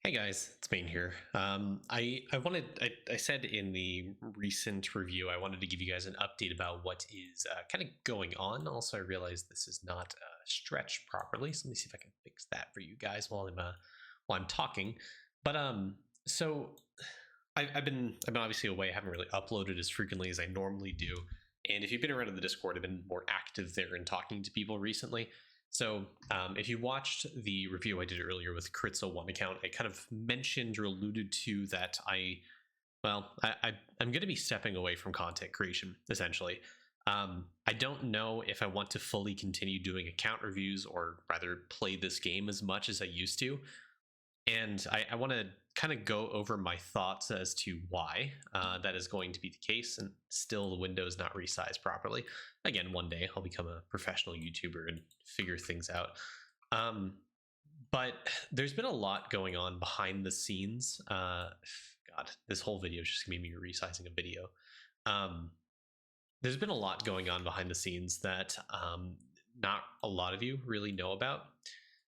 Hey guys, it's Main here. I said in the recent review I wanted to give you guys an update about what is kind of going on. Also, I realized this is not stretched properly, so let me see if I can fix that for you guys while I'm talking. But so I've been obviously away. I haven't really uploaded as frequently as I normally do. And if you've been around in the Discord, I've been more active there and talking to people recently. So if you watched the review I did earlier with Critzo One account, I kind of mentioned or alluded to that I'm going to be stepping away from content creation essentially. I don't know if I want to fully continue doing account reviews or rather play this game as much as I used to, and I want to kind of go over my thoughts as to why that is going to be the case. And still, the window is not resized properly. Again, one day I'll become a professional YouTuber and figure things out. Um, but there's been a lot going on behind the scenes. God, this whole video is just gonna be me resizing a video. Um, there's been a lot going on behind the scenes that not a lot of you really know about.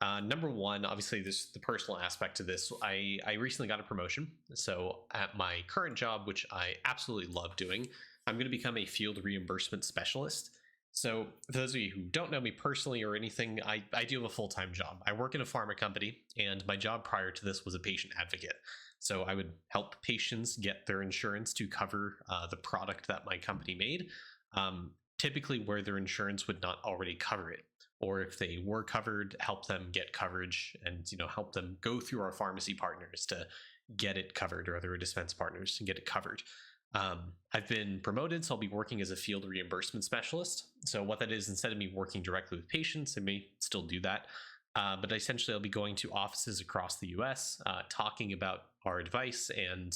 Number one, obviously, there's the personal aspect to this. I recently got a promotion. So at my current job, which I absolutely love doing, I'm going to become a field reimbursement specialist. So for those of you who don't know me personally or anything, I do have a full-time job. I work in a pharma company, and my job prior to this was a patient advocate. So I would help patients get their insurance to cover the product that my company made, typically where their insurance would not already cover it, or if they were covered, help them get coverage and help them go through our pharmacy partners to get it covered, or other dispense partners to get it covered. I've been promoted, so I'll be working as a field reimbursement specialist. So what that is, instead of me working directly with patients, I may still do that, but essentially I'll be going to offices across the US, talking about our advice and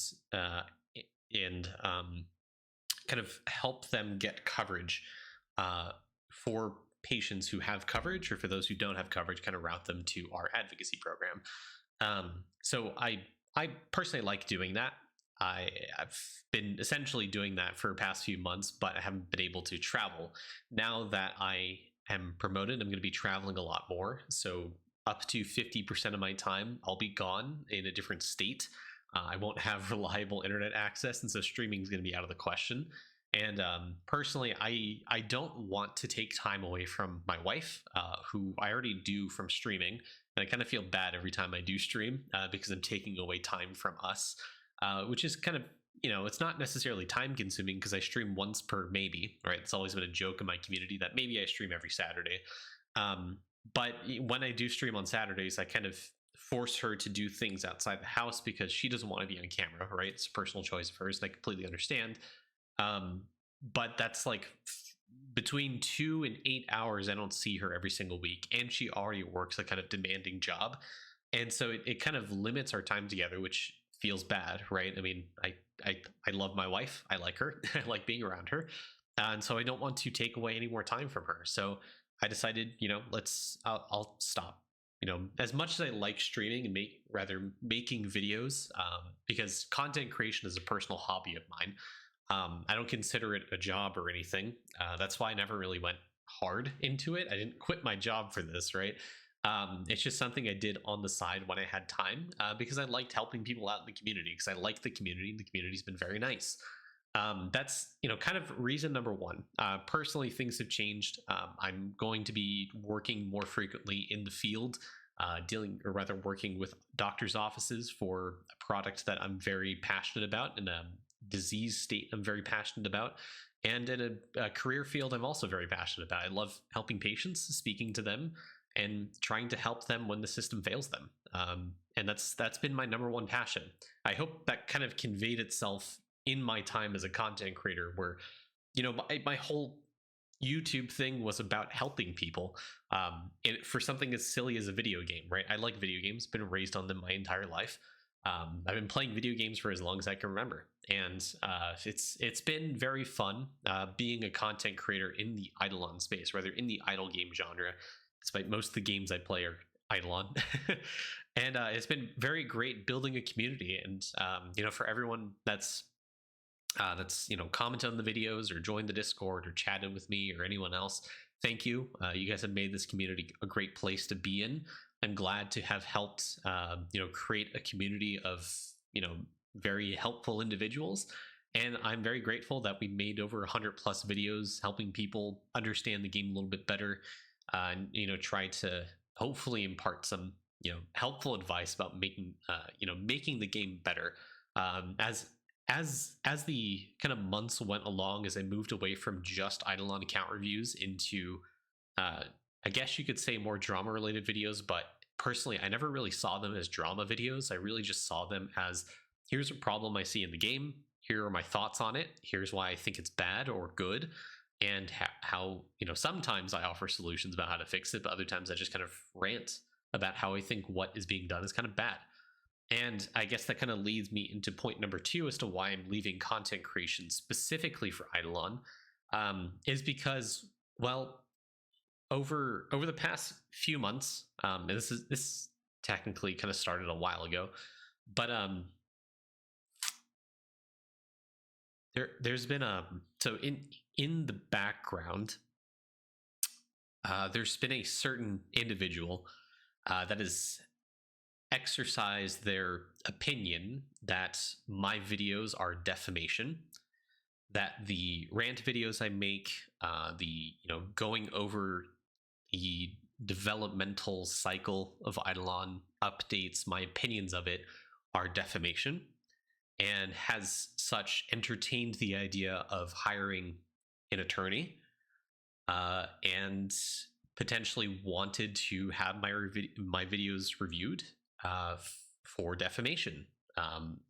kind of help them get coverage for patients who have coverage, or for those who don't have coverage, kind of route them to our advocacy program. So I personally like doing that. I've been essentially doing that for the past few months, but I haven't been able to travel. Now that I am promoted, I'm going to be traveling a lot more. So up to 50% of my time, I'll be gone in a different state. I won't have reliable internet access, and so streaming is going to be out of the question. And personally, I don't want to take time away from my wife, who I already do from streaming. And I kind of feel bad every time I do stream because I'm taking away time from us, which is kind of, it's not necessarily time consuming because I stream once per maybe, right? It's always been a joke in my community that maybe I stream every Saturday. But when I do stream on Saturdays, I kind of force her to do things outside the house because she doesn't want to be on camera, right? It's a personal choice of hers, and I completely understand. But that's like between 2 and 8 hours. I don't see her every single week, and she already works a kind of demanding job, and so it kind of limits our time together, which feels bad, right? I mean, I love my wife, I like her, I like being around her, and so I don't want to take away any more time from her. So I decided, I'll stop. As much as I like streaming and making videos, because content creation is a personal hobby of mine. I don't consider it a job or anything. That's why I never really went hard into it. I didn't quit my job for this, right? It's just something I did on the side when I had time, because I liked helping people out in the community, because I like the community, and the community's been very nice. That's kind of reason number one. Personally, things have changed. I'm going to be working more frequently in the field, dealing, or rather working with doctors' offices for a product that I'm very passionate about, and a disease state I'm very passionate about, and in a career field I'm also very passionate about. I love helping patients, speaking to them, and trying to help them when the system fails them. And that's been my number one passion. I hope that kind of conveyed itself in my time as a content creator, where my whole YouTube thing was about helping people, for something as silly as a video game, right? I like video games, been raised on them my entire life. I've been playing video games for as long as I can remember, and it's been very fun being a content creator in the Idleon space, rather in the idle game genre. Despite most of the games I play are Idleon, and it's been very great building a community. And for everyone that's commented on the videos or joined the Discord or chatted with me, or anyone else, thank you. You guys have made this community a great place to be in. I'm glad to have helped, create a community of, very helpful individuals. And I'm very grateful that we made over 100 plus videos helping people understand the game a little bit better, and, try to hopefully impart some, helpful advice about making the game better. As the kind of months went along, as I moved away from just Idleon account reviews into, uh, I guess you could say, more drama related videos, but personally, I never really saw them as drama videos. I really just saw them as, here's a problem I see in the game. Here are my thoughts on it. Here's why I think it's bad or good. And how, sometimes I offer solutions about how to fix it, but other times I just kind of rant about how I think what is being done is kind of bad. And I guess that kind of leads me into point number two as to why I'm leaving content creation specifically for Idleon, is because, well, over the past few months, and this technically kind of started a while ago, but there's been a so in the background, there's been a certain individual that has exercised their opinion that my videos are defamation, that the rant videos I make, the going over the developmental cycle of Idleon updates, my opinions of it are defamation, and has entertained the idea of hiring an attorney, and potentially wanted to have my videos reviewed for defamation,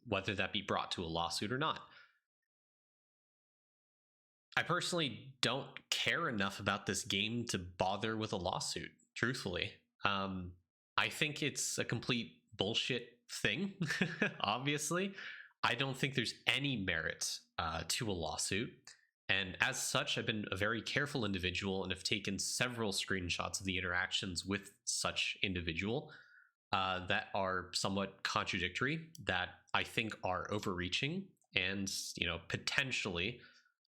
whether that be brought to a lawsuit or not. I personally don't care enough about this game to bother with a lawsuit, truthfully. I think it's a complete bullshit thing, obviously. I don't think there's any merit to a lawsuit. And as such, I've been a very careful individual and have taken several screenshots of the interactions with such individual that are somewhat contradictory, that I think are overreaching, and potentially,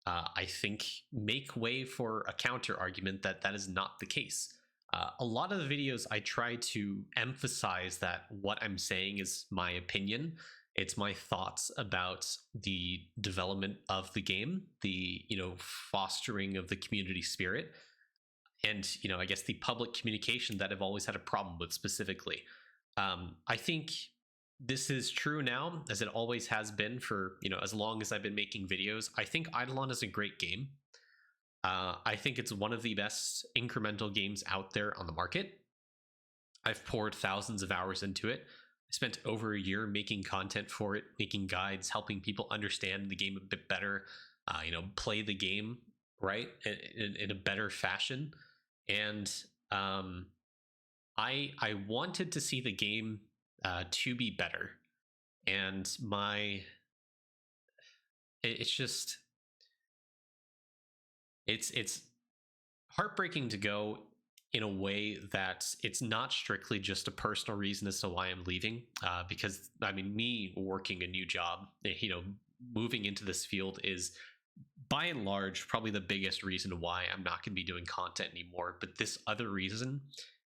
I think, make way for a counter argument that that is not the case. A lot of the videos I try to emphasize that what I'm saying is my opinion. It's my thoughts about the development of the game, the fostering of the community spirit, and I guess the public communication that I've always had a problem with specifically. I think this is true now, as it always has been for as long as I've been making videos. I think Idleon is a great game. I think it's one of the best incremental games out there on the market. I've poured thousands of hours into it. I spent over a year making content for it, making guides, helping people understand the game a bit better, play the game right in a better fashion. And I wanted to see the game to be better, and it's just it's heartbreaking to go in a way that it's not strictly just a personal reason as to why I'm leaving. Because I mean, me working a new job, moving into this field is by and large probably the biggest reason why I'm not going to be doing content anymore. But this other reason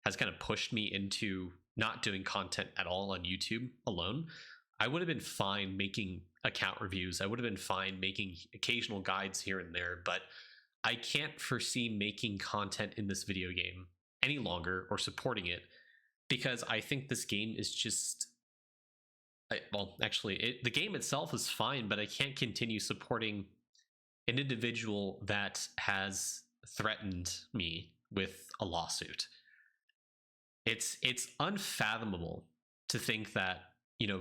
has kind of pushed me into not doing content at all on YouTube alone. I would have been fine making account reviews. I would have been fine making occasional guides here and there, but I can't foresee making content in this video game any longer or supporting it, because I think this game is just, the game itself is fine, but I can't continue supporting an individual that has threatened me with a lawsuit. It's unfathomable to think that,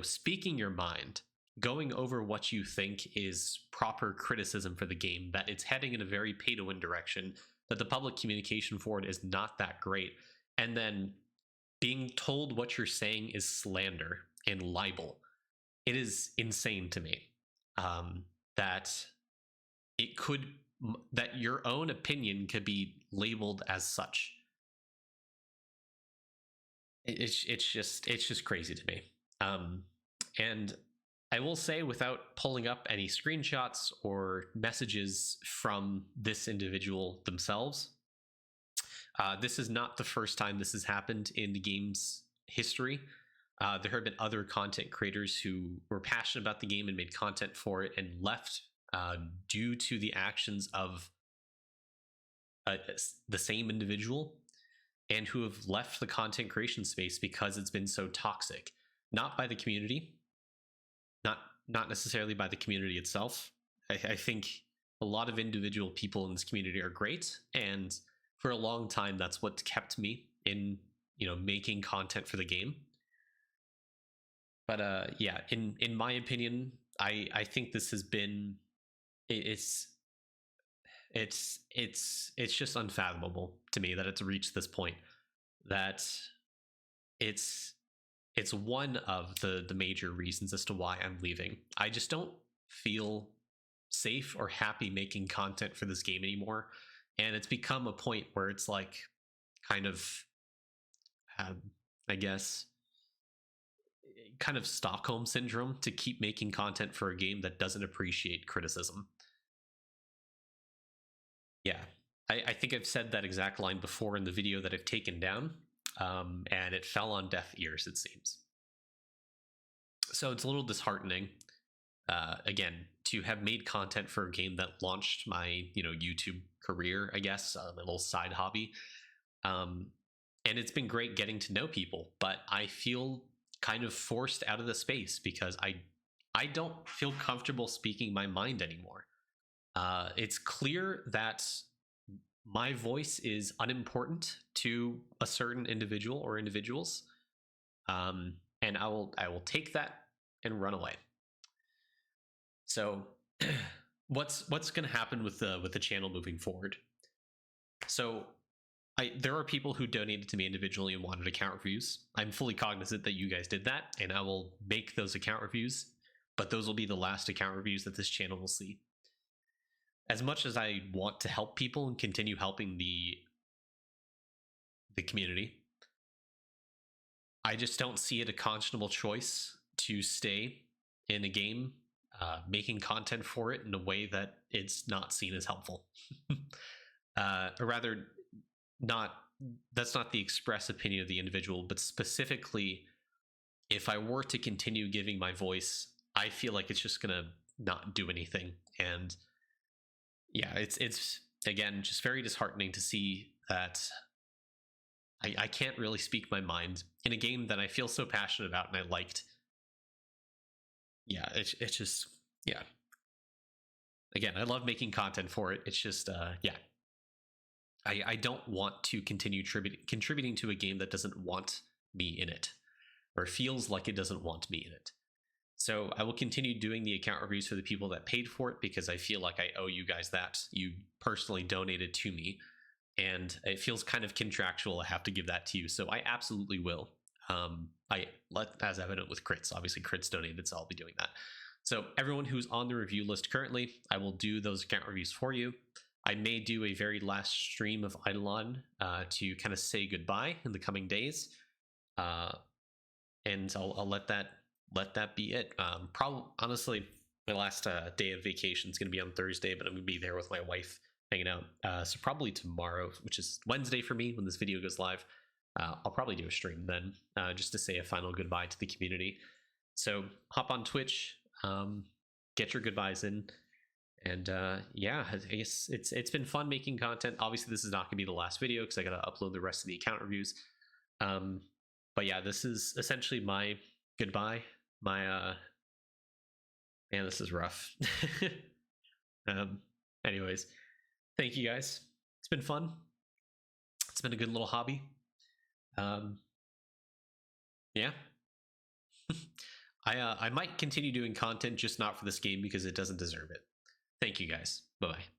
speaking your mind, going over what you think is proper criticism for the game, that it's heading in a very pay to win direction, that the public communication for it is not that great, and then being told what you're saying is slander and libel. It is insane to me, that that your own opinion could be labeled as such. It's just crazy to me. And I will say, without pulling up any screenshots or messages from this individual themselves, this is not the first time this has happened in the game's history. There have been other content creators who were passionate about the game and made content for it and left due to the actions of the same individual, and who have left the content creation space because it's been so toxic. Not by the community, not necessarily by the community itself. I think a lot of individual people in this community are great, and for a long time that's what kept me in making content for the game. But yeah, in my opinion, I think this has been it's just unfathomable to me that it's reached this point, that it's one of the major reasons as to why I'm leaving. I just don't feel safe or happy making content for this game anymore, and it's become a point where it's like kind of I guess kind of Stockholm syndrome to keep making content for a game that doesn't appreciate criticism. Yeah, I think I've said that exact line before in the video that I've taken down, and it fell on deaf ears, it seems. So it's a little disheartening, again, to have made content for a game that launched my YouTube career, I guess, my little side hobby. And it's been great getting to know people, but I feel kind of forced out of the space because I don't feel comfortable speaking my mind anymore. It's clear that my voice is unimportant to a certain individual or individuals, and I will take that and run away. So, what's going to happen with the channel moving forward? So, there are people who donated to me individually and wanted account reviews. I'm fully cognizant that you guys did that, and I will make those account reviews, but those will be the last account reviews that this channel will see. As much as I want to help people and continue helping the community, I just don't see it a conscionable choice to stay in a game making content for it in a way that it's not seen as helpful. Or rather, that's not the express opinion of the individual, but specifically, if I were to continue giving my voice, I feel like it's just gonna not do anything. And yeah, it's again just very disheartening to see that I can't really speak my mind in a game that I feel so passionate about and I liked. Yeah, it's just, yeah. Again, I love making content for it. It's just yeah. I don't want to continue contributing to a game that doesn't want me in it, or feels like it doesn't want me in it. So I will continue doing the account reviews for the people that paid for it, because I feel like I owe you guys that. You personally donated to me, and it feels kind of contractual. I have to give that to you, so I absolutely will. As evident with crits. Obviously, crits donated, so I'll be doing that. So everyone who's on the review list currently, I will do those account reviews for you. I may do a very last stream of Idleon to kind of say goodbye in the coming days, and I'll let that be it. Probably, honestly, my last day of vacation is going to be on Thursday, but I'm going to be there with my wife hanging out. So probably tomorrow, which is Wednesday for me when this video goes live, I'll probably do a stream then, just to say a final goodbye to the community. So hop on Twitch, get your goodbyes in. And yeah, I guess it's been fun making content. Obviously, this is not going to be the last video because I got to upload the rest of the account reviews. But yeah, this is essentially my goodbye. My man, this is rough. Anyways, thank you guys. It's been fun. It's been a good little hobby. Yeah. I might continue doing content, just not for this game because it doesn't deserve it. Thank you guys. Bye-bye.